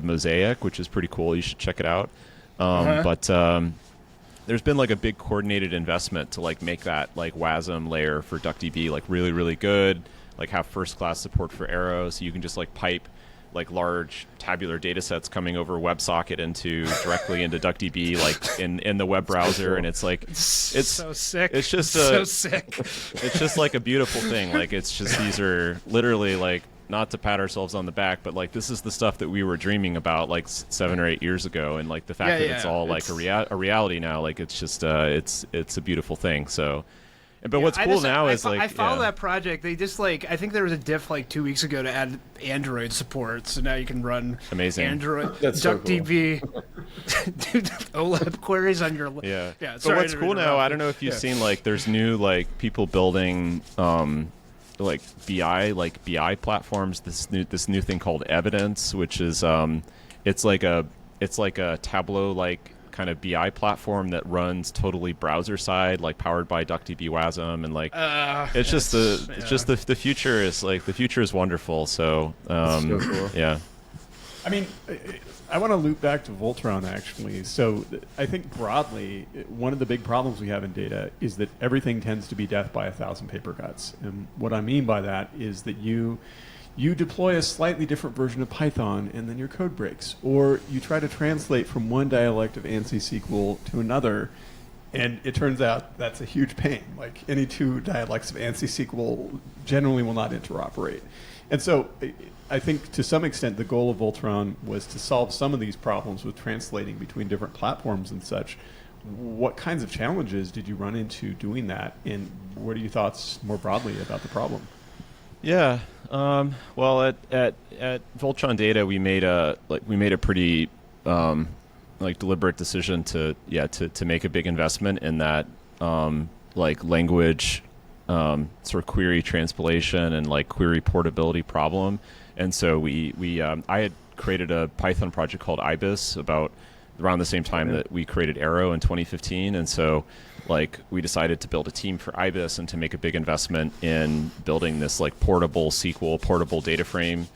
Mosaic, which is pretty cool. You should check it out. But there's been like a big coordinated investment to like make that like WASM layer for DuckDB like really really good. Like have first class support for Arrow, so you can just like pipe like large tabular data sets coming over WebSocket directly into DuckDB, like in the web browser, and it's like it's so sick. It's just so sick. It's just like a beautiful thing. Like it's just these are literally like not to pat ourselves on the back, but like this is the stuff that we were dreaming about like 7 or 8 years ago, and like the fact that it's all like a reality now. Like it's just it's a beautiful thing. So. But what's cool now is like I follow that project. They just like I think there was a diff like 2 weeks ago to add Android support, so now you can run amazing Android That's so DuckDB OLAP queries on your yeah. Yeah. But what's cool now, I don't know if you've seen like there's new like people building like BI platforms. This new thing called Evidence, which is it's like a Tableau like kind of BI platform that runs totally browser side, like powered by DuckDB WASM, and like it's just the future is like the future is wonderful. So, so cool. Yeah. I mean, I want to loop back to Voltron actually. So I think broadly, one of the big problems we have in data is that everything tends to be death by 1,000 paper cuts. And what I mean by that is that you deploy a slightly different version of Python and then your code breaks. Or you try to translate from one dialect of ANSI SQL to another, and it turns out that's a huge pain. Like any two dialects of ANSI SQL generally will not interoperate. And so I think to some extent the goal of Voltron was to solve some of these problems with translating between different platforms and such. What kinds of challenges did you run into doing that? And what are your thoughts more broadly about the problem? Yeah. Well, at Voltron Data, we made a pretty like deliberate decision to make a big investment in that like language sort of query transpilation and like query portability problem. And so I had created a Python project called Ibis about around the same time that we created Arrow in 2015, and so like we decided to build a team for Ibis and to make a big investment in building this like portable SQL, portable data frame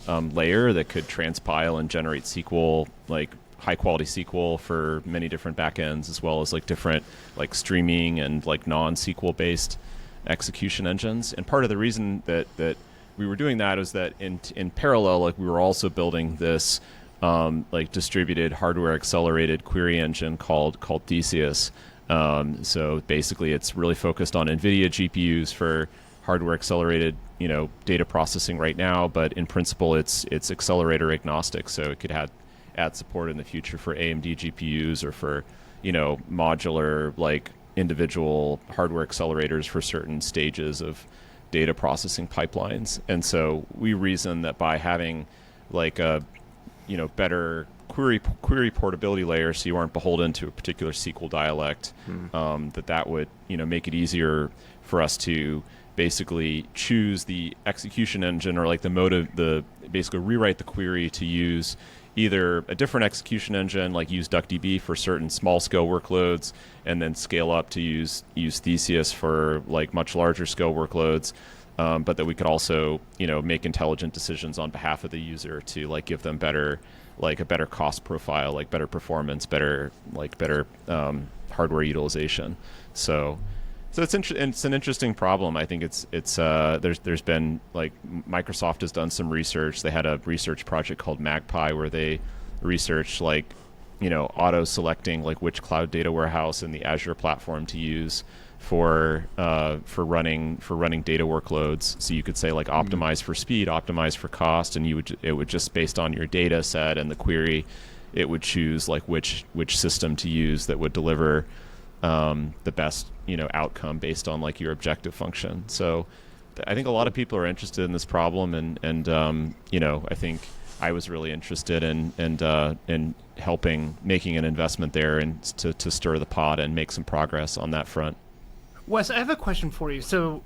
layer that could transpile and generate SQL, like high quality SQL for many different backends, as well as like different like streaming and like non-SQL based execution engines. And part of the reason that we were doing that is that in parallel, like we were also building this like distributed hardware accelerated query engine called Theseus. So basically it's really focused on Nvidia GPUs for hardware accelerated, data processing right now, but in principle it's accelerator agnostic. So it add support in the future for AMD GPUs or for, modular, like individual hardware accelerators for certain stages of data processing pipelines. And so we reason that by having like a, better query portability layer, so you aren't beholden to a particular SQL dialect, that would, make it easier for us to basically choose the execution engine or like the mode of basically rewrite the query to use either a different execution engine, like use DuckDB for certain small scale workloads, and then scale up to use Theseus for like much larger scale workloads. But that we could also, make intelligent decisions on behalf of the user to like give them a better cost profile, like better performance, better hardware utilization. So it's an interesting problem. I think there's been like Microsoft has done some research. They had a research project called Magpie where they researched like, auto selecting like which cloud data warehouse in the Azure platform to use for running data workloads. So you could say like optimize for speed, optimize for cost, and it would just based on your data set and the query, it would choose like which system to use that would deliver the best outcome based on like your objective function. So I think a lot of people are interested in this problem, and I think I was really interested in helping making an investment there and to stir the pot and make some progress on that front. Wes, I have a question for you. So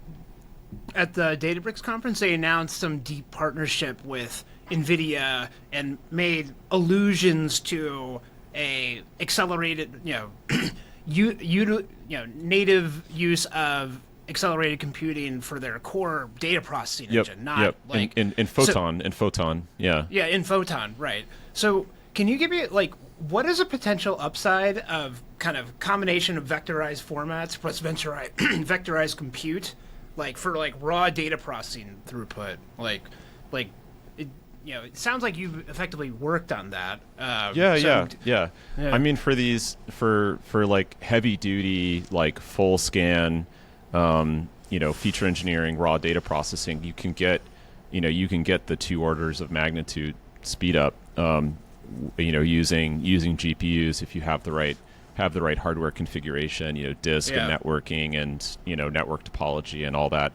at the Databricks conference, they announced some deep partnership with Nvidia and made allusions to a accelerated, native use of accelerated computing for their core data processing engine, not like in Photon, yeah. Yeah, in Photon, right. So can you give me like what is a potential upside of kind of combination of vectorized formats plus vectorized compute, like for like raw data processing throughput? It sounds like you've effectively worked on that. Yeah. I mean, for like heavy duty, like full scan, feature engineering, raw data processing, you can get the 2 orders of magnitude speed up, using GPUs if you have the right hardware configuration, disk and networking and network topology and all that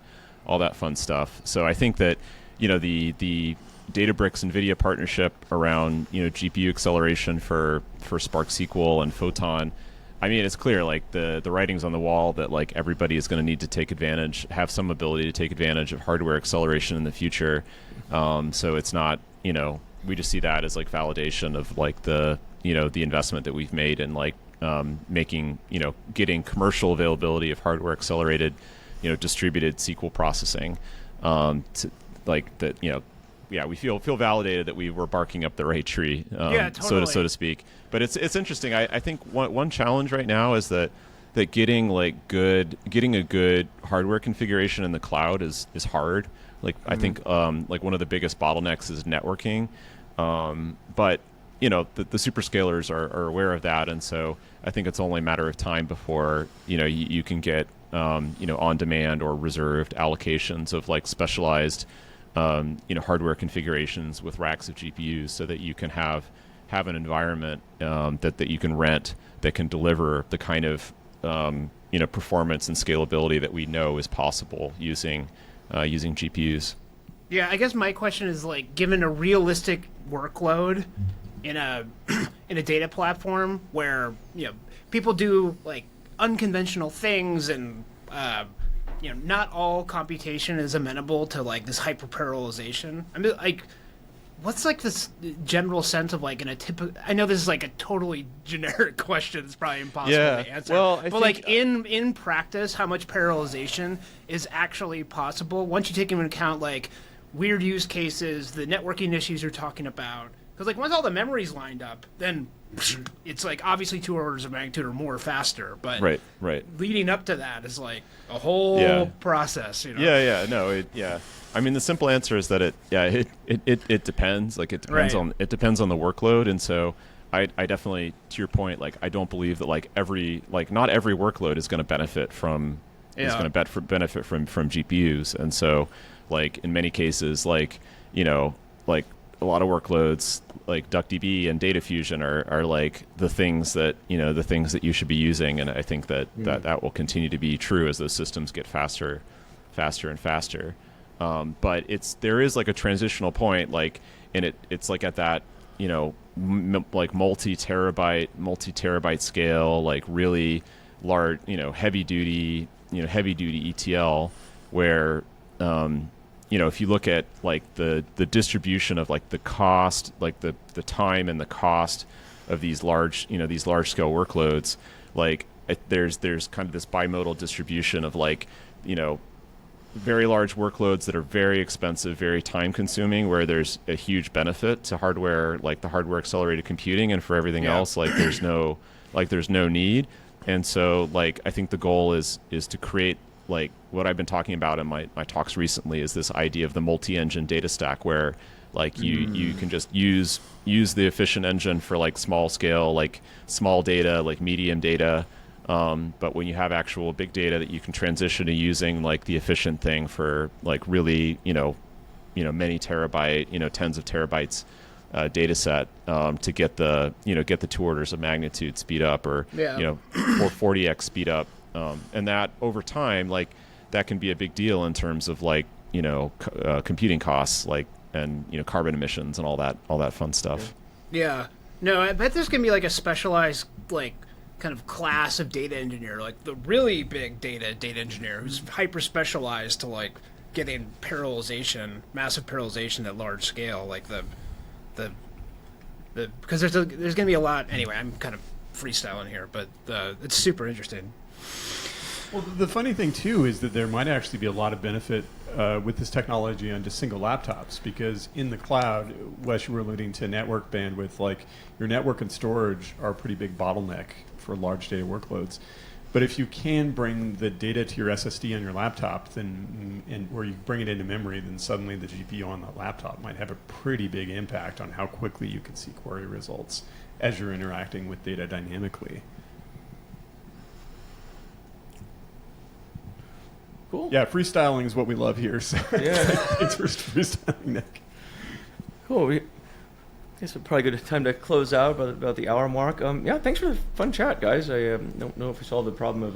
fun stuff. So I think that the Databricks Nvidia partnership around GPU acceleration for Spark SQL and Photon, I mean, it's clear like the writing's on the wall that like everybody is going to need to have some ability to take advantage of hardware acceleration in the future. So it's not we just see that as like validation of like the investment that we've made in like getting commercial availability of hardware accelerated distributed SQL processing to like that we feel validated that we were barking up the right tree, totally. so to speak. But it's interesting. I think one challenge right now is that getting a good hardware configuration in the cloud is hard. Like I think like one of the biggest bottlenecks is networking, but the superscalers are aware of that, and so I think it's only a matter of time before you can get on demand or reserved allocations of like specialized hardware configurations with racks of GPUs, so that you can have an environment that you can rent that can deliver the kind of performance and scalability that we know is possible using GPUs. Yeah, I guess my question is like, given a realistic workload in a data platform where people do like unconventional things and not all computation is amenable to like this hyperparallelization. I mean, like, what's like this general sense of like in a typical? I know this is like a totally generic question. It's probably impossible to answer. Well, but like in practice, how much parallelization is actually possible once you take into account like weird use cases, the networking issues you're talking about? Because like once all the memory's lined up, then it's like obviously 2 orders of magnitude or more faster. But right. leading up to that is like a whole process. I mean, the simple answer is that it depends. Like it depends on the workload, and so I definitely, to your point, like I don't believe that not every workload is going to benefit from GPUs, and so like in many cases like workloads like DuckDB and Data Fusion are like the things that you should be using, and I think that will continue to be true as those systems get faster and faster. But there is like a transitional point, like, and it's like at that like multi-terabyte scale, like really large, heavy duty ETL, where if you look at like the distribution of like the cost, like the time and the cost of these large scale workloads, like there's kind of this bimodal distribution of like, very large workloads that are very expensive, very time consuming, where there's a huge benefit to hardware, like the hardware accelerated computing, and for everything else, like there's no need. And so like I think the goal is to create, like what I've been talking about in my talks recently, is this idea of the multi-engine data stack, where like you can just use the efficient engine for like small scale, like small data, like medium data. But when you have actual big data, that you can transition to using like the efficient thing for like really, many terabyte, tens of terabytes data set, to get the 2 orders of magnitude speed up, or, or 40x speed up. And that over time, like that can be a big deal in terms of like, computing costs, like, and, carbon emissions and all that fun stuff. Yeah. No, I bet there's going to be like a specialized, like, kind of class of data engineer, like the really big data engineer who's hyper specialized to like getting massive parallelization at large scale, like the because there's going to be a lot. Anyway, I'm kind of freestyling here, but it's super interesting. Well, the funny thing too is that there might actually be a lot of benefit with this technology on just single laptops, because in the cloud, Wes, you were alluding to network bandwidth, like your network and storage are a pretty big bottleneck for large data workloads. But if you can bring the data to your SSD on your laptop, then or you bring it into memory, then suddenly the GPU on that laptop might have a pretty big impact on how quickly you can see query results as you're interacting with data dynamically. Cool. Yeah, freestyling is what we love here. So Yeah. thanks for freestyling, Nick. Cool. I guess it's probably a good time to close out about the hour mark. Yeah, thanks for the fun chat, guys. I don't know if we solved the problem of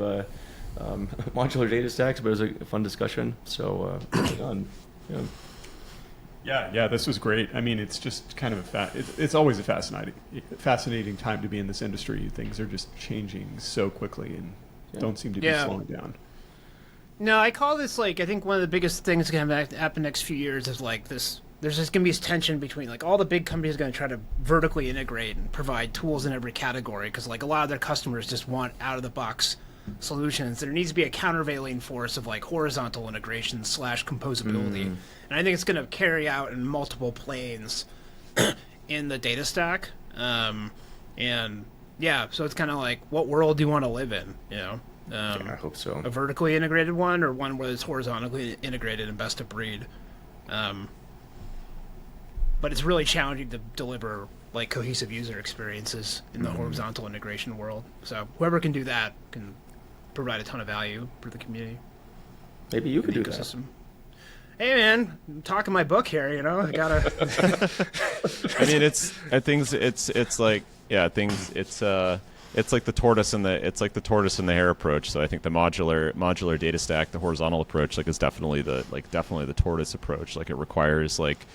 modular data stacks, but it was a fun discussion. So, on. Yeah, this was great. I mean, it's just kind of it's always a fascinating time to be in this industry. Things are just changing so quickly and don't seem to be slowing down. No, I call this, like, I think one of the biggest things that's going to happen next few years is like this. There's just going to be this tension between like all the big companies are going to try to vertically integrate and provide tools in every category, because like a lot of their customers just want out of the box solutions. There needs to be a countervailing force of like horizontal integration / composability, and I think it's going to carry out in multiple planes in the data stack. And yeah, so it's kind of like, what world do you want to live in? I hope so. A vertically integrated one, or one where it's horizontally integrated and best of breed. But it's really challenging to deliver like cohesive user experiences in the horizontal integration world. So whoever can do that can provide a ton of value for the community. Maybe you could do ecosystem. Hey man, I'm talking my book here. I gotta. I mean, it's like the tortoise and the hare approach. So I think the modular data stack, the horizontal approach, like is definitely the tortoise approach. Like it requires like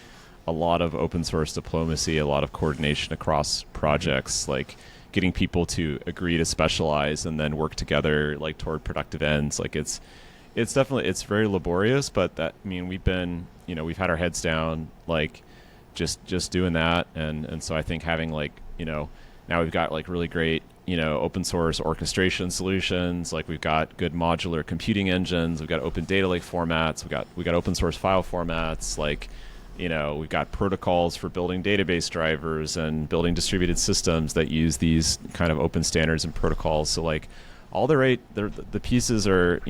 a lot of open source diplomacy, a lot of coordination across projects, like getting people to agree to specialize and then work together like toward productive ends. Like it's very laborious, but we've had our heads down, like just doing that. And so I think having now we've got like really great, open source orchestration solutions. Like we've got good modular computing engines. We've got open data lake formats. We got open source file formats. Like, we've got protocols for building database drivers and building distributed systems that use these kind of open standards and protocols. So like all the pieces are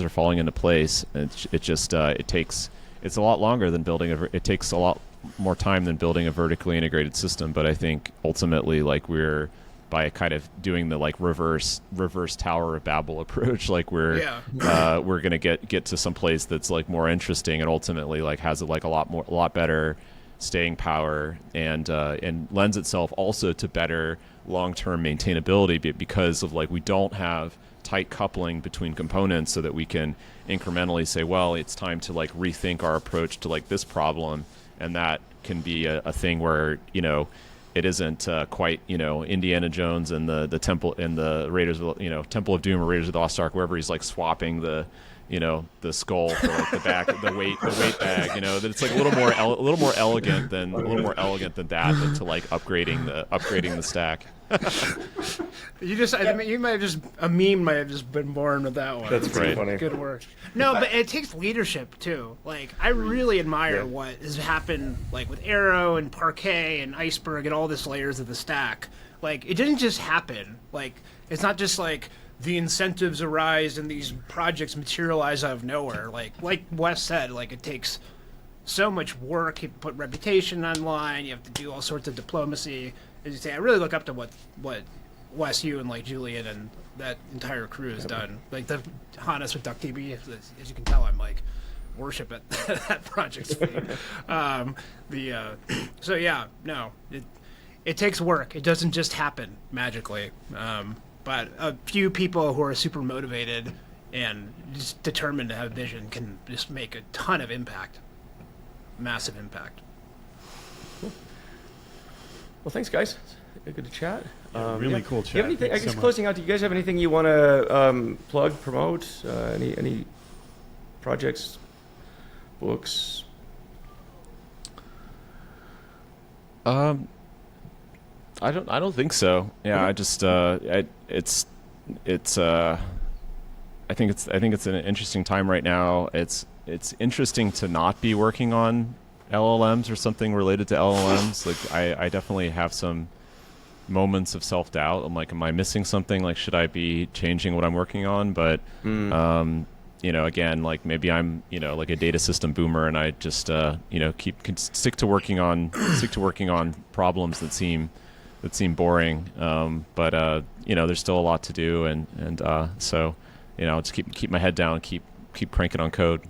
falling into place. It's a lot longer than it takes a lot more time than building a vertically integrated system. But I think ultimately, like we're by kind of doing the like reverse Tower of Babel approach, like we're gonna get to some place that's like more interesting and ultimately like has like a lot better staying power, and lends itself also to better long-term maintainability because of like we don't have tight coupling between components, so that we can incrementally say, well, it's time to like rethink our approach to like this problem, and that can be a thing where it isn't quite Indiana Jones and the temple and the Raiders of Temple of Doom or Raiders of the Lost Ark, wherever he's like swapping the skull for like the weight bag. That it's like a little more elegant than that, than to like upgrading the stack. You might have just a meme might have just been born with that one. That's pretty Right. funny. Good work. No, but it takes leadership too. Like I really admire what has happened, like with Arrow and Parquet and Iceberg and all these layers of the stack. Like it didn't just happen. Like it's not just like the incentives arise and these projects materialize out of nowhere. Like Wes said, like it takes so much work. You put reputation online. You have to do all sorts of diplomacy. As you say, I really look up to what Wes, you and like Julian and that entire crew has done. Like the Hannes with DuckDB, as you can tell, I'm like worship at that project's feet. So yeah, no, it takes work. It doesn't just happen magically. But a few people who are super motivated and just determined to have vision can just make a ton of impact, massive impact. Well, thanks, guys. Good to chat. Really cool chat. Do you have anything? I Thanks guess so much. closing out. Do you guys have anything you want to plug, promote? Any projects, books? I don't think so. Yeah, Okay. I just I think it's an interesting time right now. It's interesting to not be working on LLMs or something related to LLMs. Like I definitely have some moments of self-doubt. I'm like, am I missing something? Like, should I be changing what I'm working on? But again, like maybe I'm like a data system boomer, and I just stick to working on problems that seem boring. But there's still a lot to do, and so just keep my head down, keep cranking on code.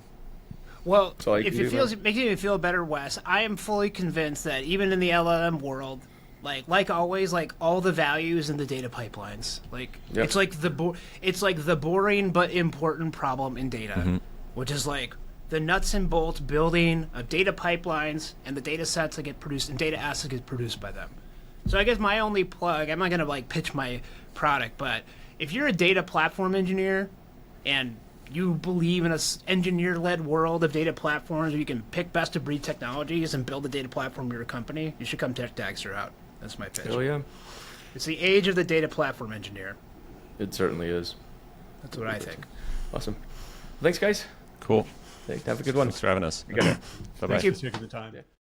Well, all you if can it do, feels man. making you feel better, Wes, I am fully convinced that even in the LLM world, like always, like all the values in the data pipelines, like Yep. it's like the boring but important problem in data, which is like the nuts and bolts building of data pipelines and the data sets that get produced and data assets get produced by them. So I guess my only plug, I'm not gonna like pitch my product, but if you're a data platform engineer and you believe in a engineer-led world of data platforms where you can pick best-of-breed technologies and build a data platform for your company, you should come check Dagster out. That's my pitch. Oh yeah, It's the age of the data platform engineer. it certainly is. That's what I think. Awesome. Thanks, guys. Cool. Have a good one. Thanks for having us. You got it. Bye-bye. Thank you. Thanks for taking the time.